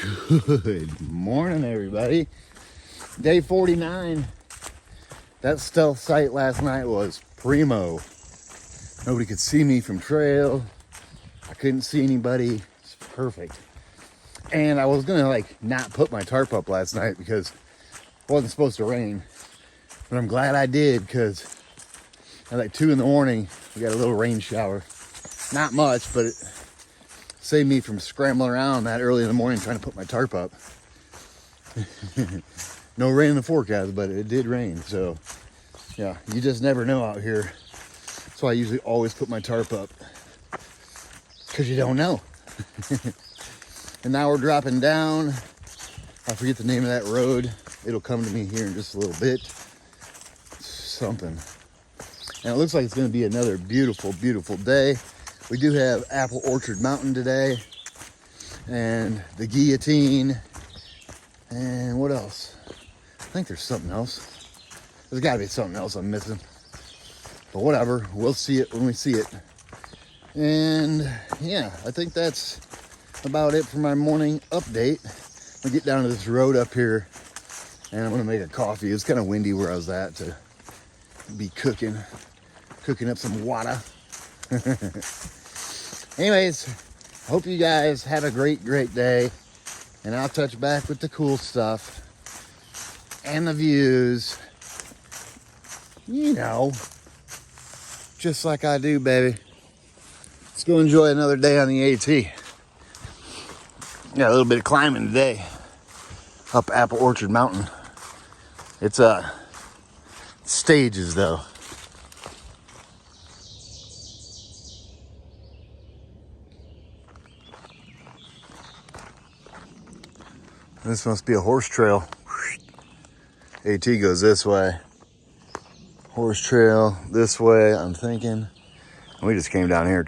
Good morning, everybody. Day 49. That stealth site last night was primo. Nobody could see me from trail. I couldn't see anybody. It's perfect. And I was gonna not put my tarp up last night because it wasn't supposed to rain. But I'm glad I did because at 2 in the morning we got a little rain shower. Not much, but it saved me from scrambling around that early in the morning trying to put my tarp up. No rain in the forecast, but it did rain. So yeah, you just never know out here. That's why I usually always put my tarp up, because you don't know. And now we're dropping down. I forget the name of that road. It'll come to me here in just a little bit. Something. And it looks like it's going to be another beautiful, beautiful day. We do have Apple Orchard Mountain today. And the guillotine. And what else? I think there's something else. There's got to be something else I'm missing. But whatever. We'll see it when we see it. And yeah, I think that's about it for my morning update. I'm gonna get down to this road up here and I'm gonna make a coffee. It's kind of windy where I was at to be cooking up some water. Anyways, hope you guys have a great day, and I'll touch back with the cool stuff and the views, just like I do, baby. Let's go enjoy another day on the AT. Got a little bit of climbing today up Apple Orchard Mountain. It's stages though. This must be a horse trail. AT goes this way. Horse trail this way, I'm thinking. We just came down here.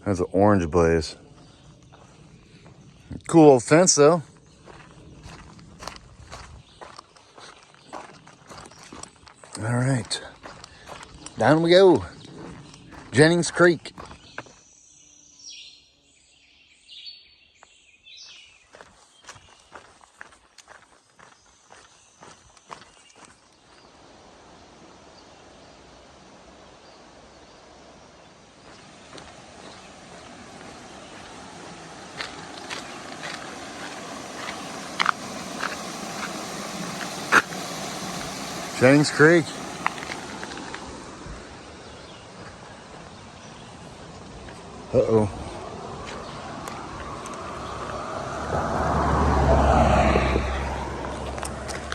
That's an orange blaze. Cool old fence though. All right. Down we go. Jennings Creek. Jennings Creek. Uh-oh.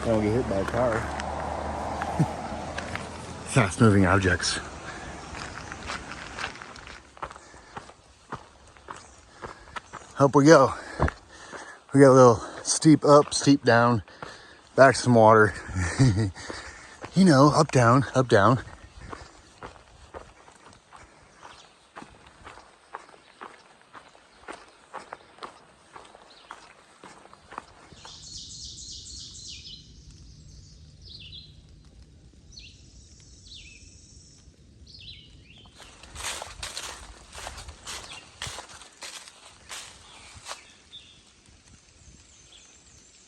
Don't get hit by a car. Fast moving objects. Up we go. We got a little steep up, steep down, back to some water. Up, down, up, down.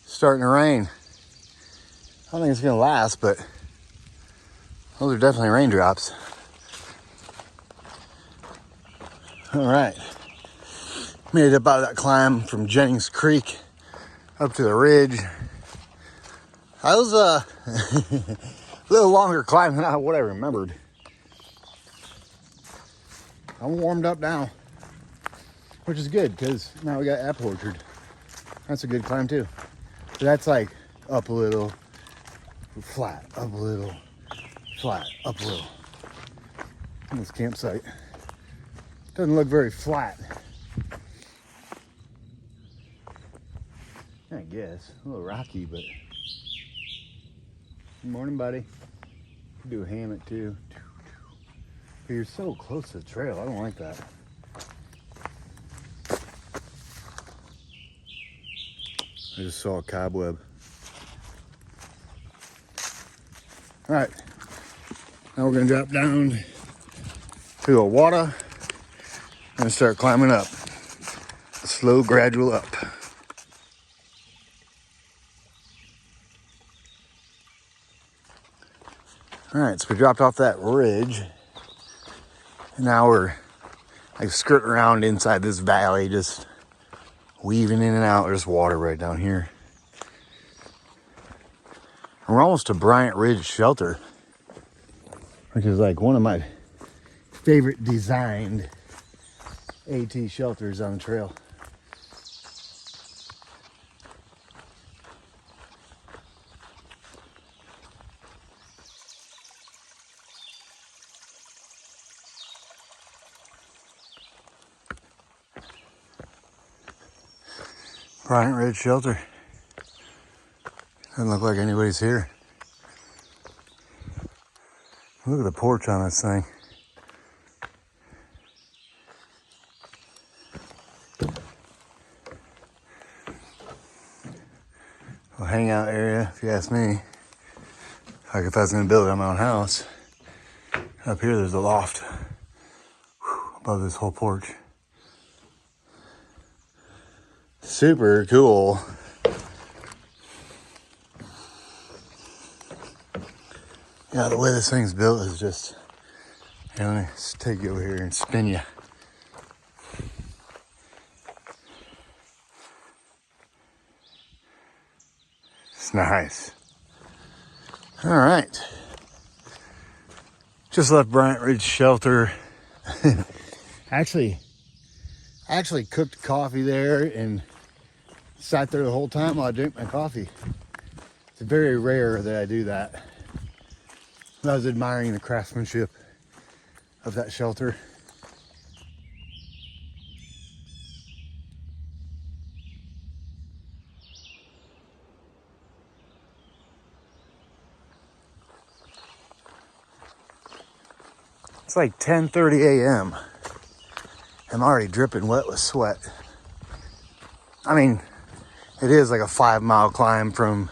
Starting to rain. I don't think it's gonna last, but those are definitely raindrops. All right, made it up out of that climb from Jennings Creek up to the ridge. That was a little longer climb than what I remembered. I'm warmed up now, which is good because now we got Apple Orchard. That's a good climb too. So that's up a little, flat, up a little, flat, up a little. On this campsite. Doesn't look very flat. I guess. A little rocky, but. Good morning, buddy. Do a hammock too. But you're so close to the trail. I don't like that. I just saw a cobweb. All right. Now we're gonna drop down to the water and start climbing up. Slow, gradual up. All right, so we dropped off that ridge. And now we're like skirting around inside this valley, just weaving in and out. There's water right down here. And we're almost to Bryant Ridge Shelter, which is like one of my favorite designed AT shelters on the trail. Bryant Ridge Shelter. Doesn't look like anybody's here. Look at the porch on this thing. A hangout area, if you ask me. Like if I was gonna build it on my own house. Up here there's a loft above this whole porch. Super cool. Yeah, the way this thing's built is just, you know, let me just take you over here and spin you. It's nice. All right. Just left Bryant Ridge Shelter. Actually cooked coffee there and sat there the whole time while I drank my coffee. It's very rare that I do that. I was admiring the craftsmanship of that shelter. It's like 10:30 a.m. I'm already dripping wet with sweat. I mean, it is like a 5-mile climb from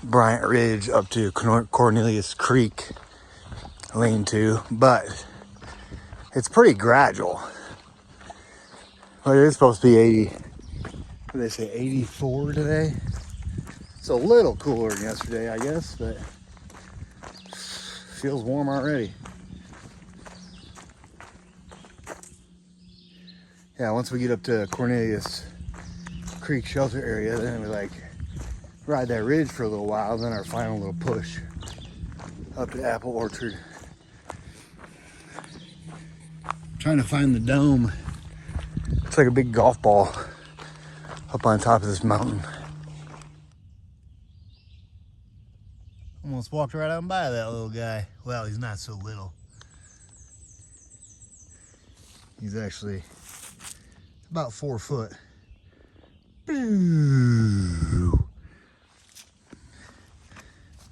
Bryant Ridge up to Cornelius Creek Lane 2, but it's pretty gradual. But it is supposed to be 80, what did they say, 84 today? It's a little cooler than yesterday, I guess, but feels warm already. Yeah, once we get up to Cornelius Creek shelter area, then we like ride that ridge for a little while, then our final little push up to Apple Orchard. Trying to find the dome. It's like a big golf ball up on top of this mountain. Almost walked right on by that little guy. Well, he's not so little. He's actually about 4 foot.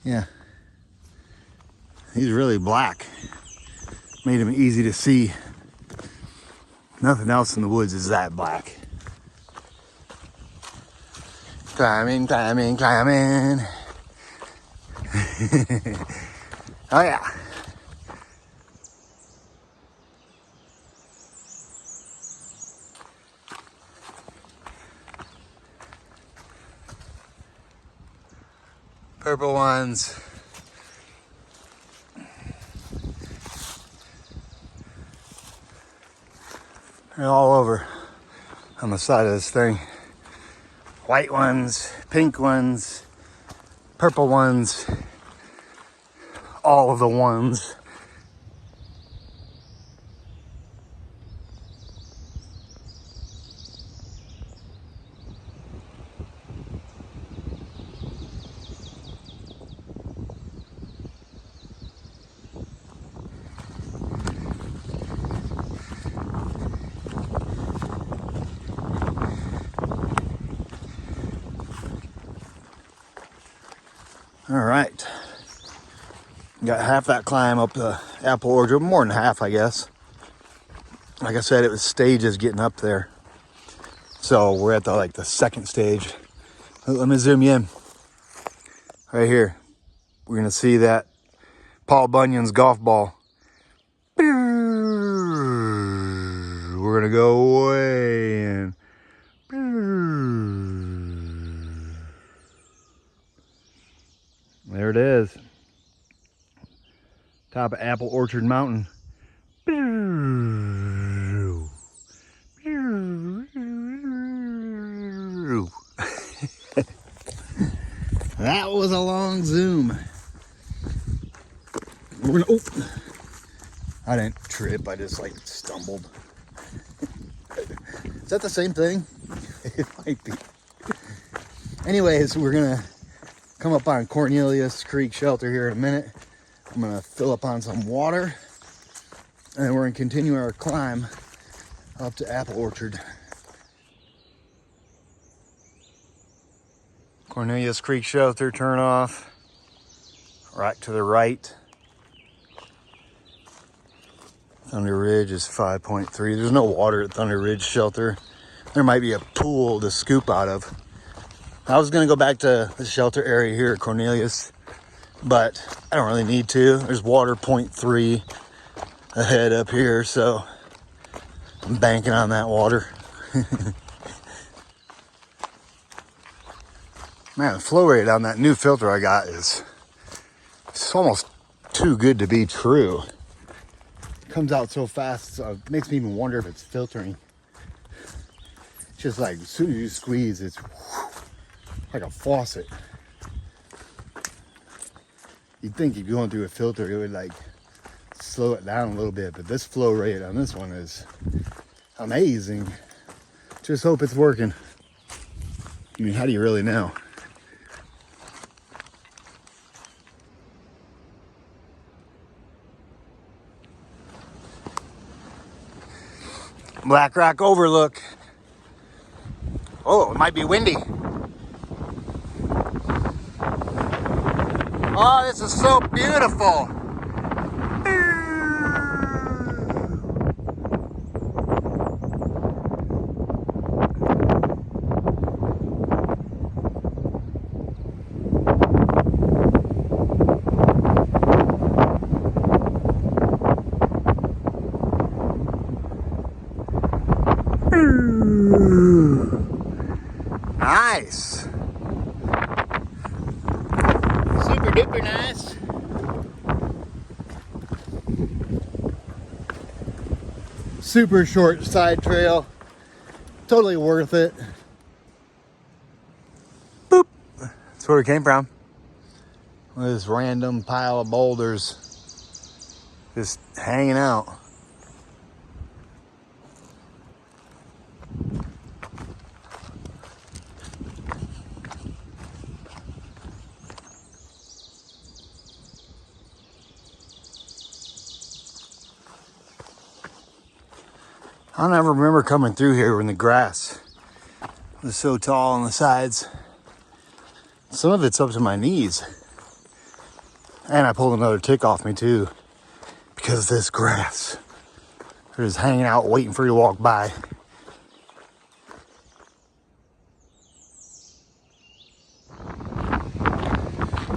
Yeah. He's really black. Made him easy to see. Nothing else in the woods is that black. Climbing, climbing, climbing. Oh yeah. Purple ones. They're all over on the side of this thing. White ones, pink ones, purple ones, all of the ones. All right, got half that climb up the Apple Orchard, more than half, I guess. Like I said, it was stages getting up there. So we're at the second stage. Let me zoom you in. Right here, we're gonna see that Paul Bunyan's golf ball. We're gonna go way in. There it is. Top of Apple Orchard Mountain. That was a long zoom. We're gonna, oh, I didn't trip, I just like stumbled. Is that the same thing? It might be. Anyways, we're gonna come up on Cornelius Creek Shelter here in a minute. I'm gonna fill up on some water, and then we're gonna continue our climb up to Apple Orchard. Cornelius Creek Shelter, turn off. Right to the right. Thunder Ridge is 5.3. There's no water at Thunder Ridge Shelter. There might be a pool to scoop out of. I was gonna go back to the shelter area here at Cornelius, but I don't really need to. There's water 0.3 ahead up here, so I'm banking on that water. Man, the flow rate on that new filter I got is it's almost too good to be true. It comes out so fast, so it makes me even wonder if it's filtering. It's just like as soon as you squeeze, it's like a faucet. You'd think if you're going through a filter, it would like slow it down a little bit, but this flow rate on this one is amazing. Just hope it's working. I mean, how do you really know? Black Rock Overlook. Oh, it might be windy. Oh, this is so beautiful. Nice. Super duper nice. Super short side trail. Totally worth it. Boop. That's where we came from. This random pile of boulders just hanging out. I don't ever remember coming through here when the grass was so tall on the sides. Some of it's up to my knees. And I pulled another tick off me too because of this grass. They're just hanging out waiting for you to walk by.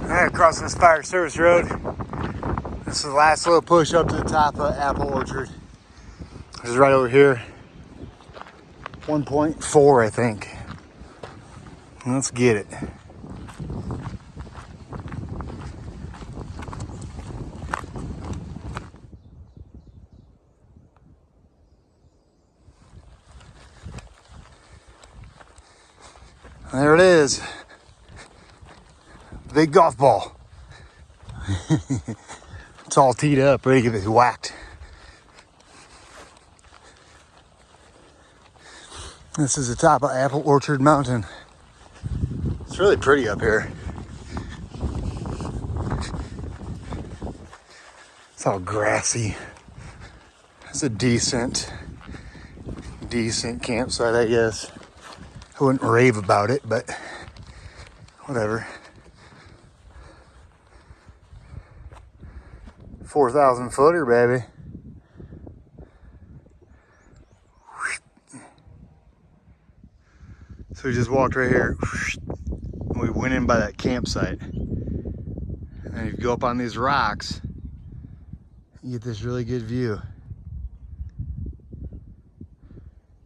Alright, crossing this fire service road. This is the last little push up to the top of Apple Orchard. This is right over here. 1.4, I think. Let's get it. There it is. Big golf ball. It's all teed up, ready to get whacked. This is the top of Apple Orchard Mountain. It's really pretty up here. It's all grassy. It's a decent campsite, I guess. I wouldn't rave about it, but whatever. 4,000 footer, baby. So we just walked right here. And we went in by that campsite. And if you go up on these rocks, you get this really good view.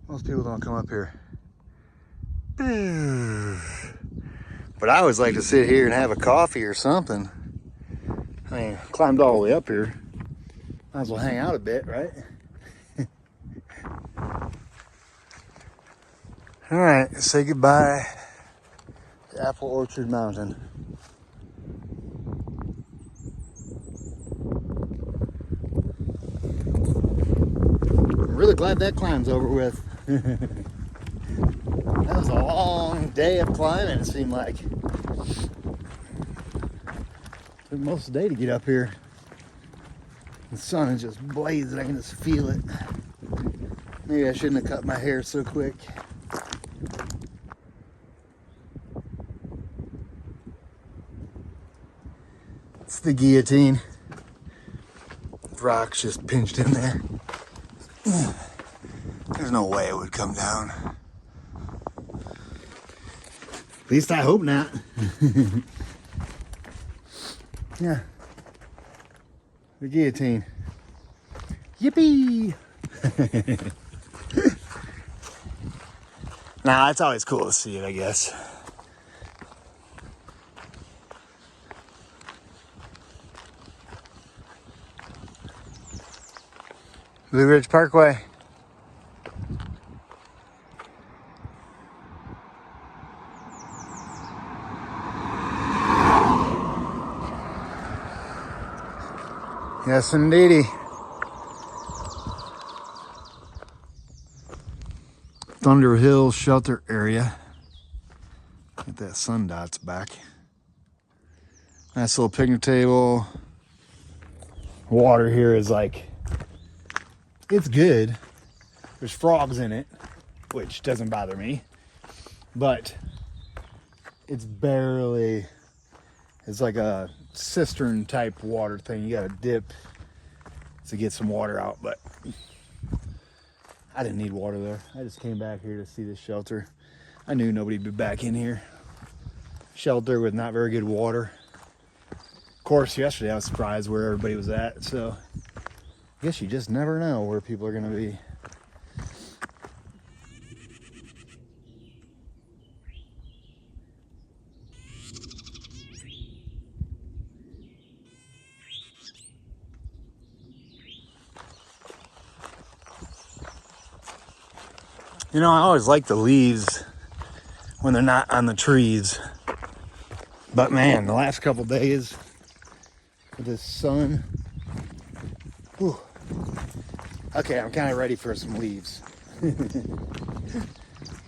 Most people don't come up here. But But I always like to sit here and have a coffee or something. I mean, climbed all the way up here. Might as well hang out a bit, right? All right, say goodbye to Apple Orchard Mountain. I'm really glad that climb's over with. That was a long day of climbing, it seemed like. Took most of the day to get up here. The sun is just blazing, I can just feel it. Maybe I shouldn't have cut my hair so quick. It's the guillotine. Rock's just pinched in there. There's no way it would come down. At least I hope not. Yeah. The guillotine. Yippee! Nah, it's always cool to see it, I guess. Blue Ridge Parkway. Yes, indeedy. Thunder Hill Shelter Area. Get that sun dots back. Nice little picnic table. Water here is like, it's good. There's frogs in it, which doesn't bother me. But it's barely, it's like a cistern type water thing. You gotta dip to get some water out, but I didn't need water there. I just came back here to see this shelter. I knew nobody'd be back in here. Shelter with not very good water. Of course, yesterday I was surprised where everybody was at, so I guess you just never know where people are gonna be. You know, I always like the leaves when they're not on the trees. But man, the last couple days with this sun, whew. Okay, I'm kind of ready for some leaves.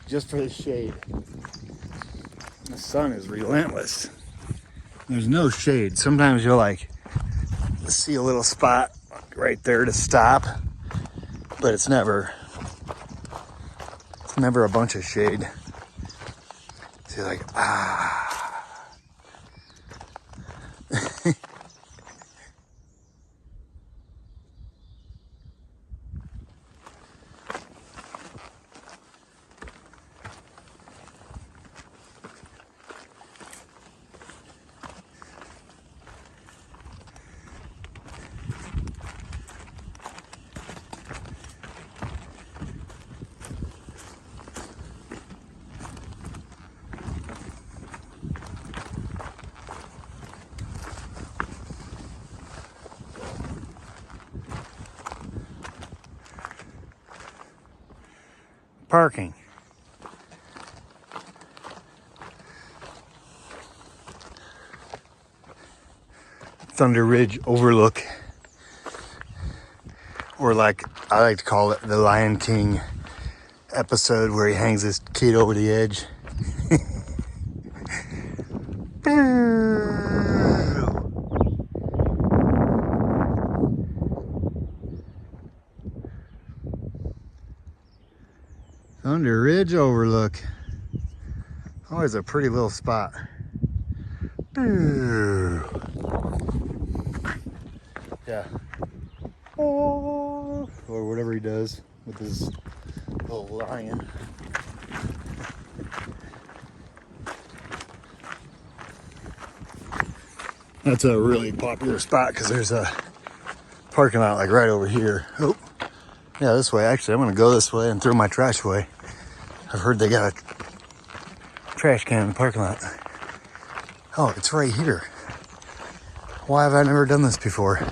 Just for the shade. The sun is relentless. There's no shade. Sometimes you'll like see a little spot right there to stop, but it's never a bunch of shade. So you're like, ah. Parking. Thunder Ridge Overlook, or like I like to call it the Lion King episode where he hangs his kid over the edge. Thunder Ridge Overlook. Always a pretty little spot. Yeah. Oh, or whatever he does with his little lion. That's a really popular spot because there's a parking lot like right over here. Oh, yeah, this way. Actually, I'm going to go this way and throw my trash away. I've heard they got a trash can in the parking lot. Oh, it's right here. Why have I never done this before?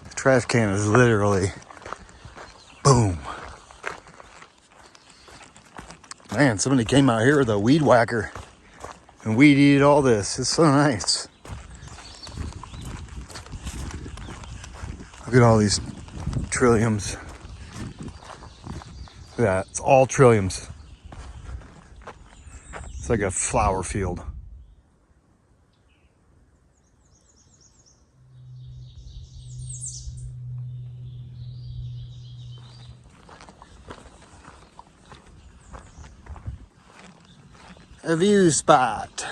The trash can is literally, boom. Man, somebody came out here with a weed whacker and weed eated all this. It's so nice. Look at all these trilliums. Look at that, it's all trilliums. It's like a flower field. A view spot.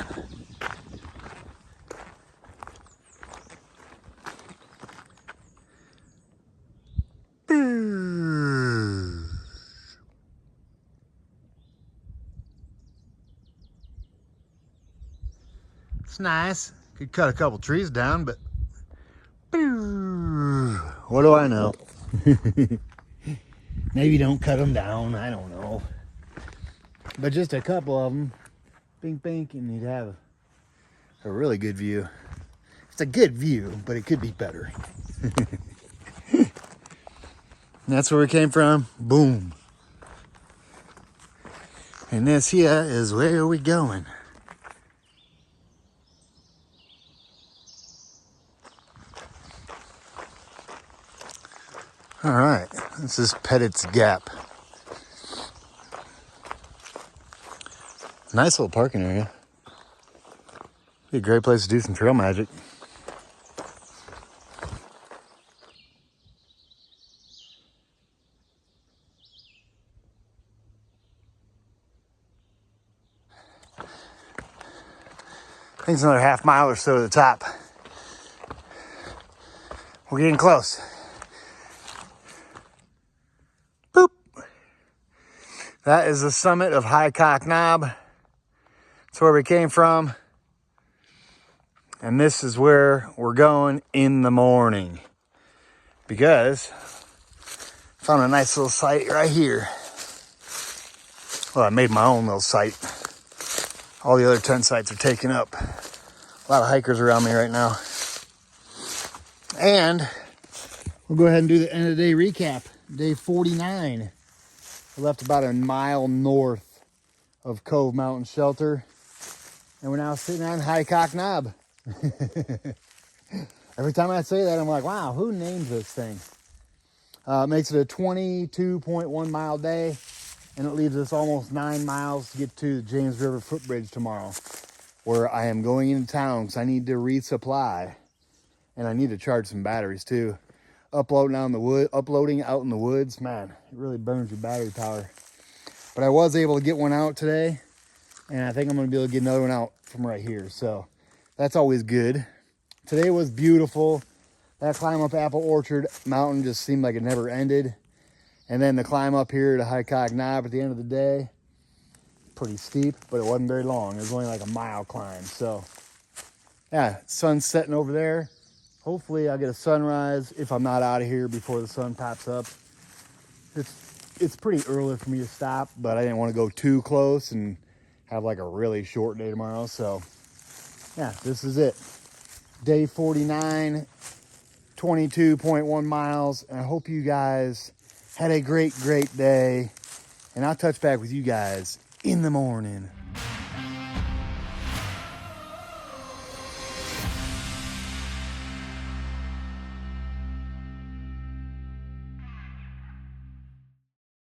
It's nice. Could cut a couple trees down, but what do I know? Maybe don't cut them down. I don't know. But just a couple of them. Bink, bink, and you'd have a really good view. It's a good view, but it could be better. And that's where we came from. Boom. And this here is where we going. All right, this is Pettit's Gap. Nice little parking area. Be a great place to do some trail magic. I think it's another half mile or so to the top. We're getting close. Boop. That is the summit of High Cock Knob. That's where we came from. And this is where we're going in the morning. Because I found a nice little site right here. Well, I made my own little site. All the other tent sites are taken up. A lot of hikers around me right now. And we'll go ahead and do the end of the day recap. Day 49. We left about a mile north of Cove Mountain Shelter. And we're now sitting on High Cock Knob. Every time I say that, I'm like, wow, who named this thing? Makes it a 22.1 mile day. And it leaves us almost 9 miles to get to the James River Footbridge tomorrow, where I am going into town because I need to resupply. And I need to charge some batteries too. Uploading out in the woods, man, it really burns your battery power. But I was able to get one out today, and I think I'm gonna be able to get another one out from right here. So that's always good. Today was beautiful. That climb up Apple Orchard Mountain just seemed like it never ended. And then the climb up here to High Cock Knob at the end of the day, pretty steep, but it wasn't very long. It was only like a mile climb. So yeah, sun's setting over there. Hopefully I'll get a sunrise if I'm not out of here before the sun pops up. It's pretty early for me to stop, but I didn't want to go too close and have like a really short day tomorrow. So yeah, this is it. Day 49, 22.1 miles. And I hope you guys had a great day. And I'll touch back with you guys in the morning.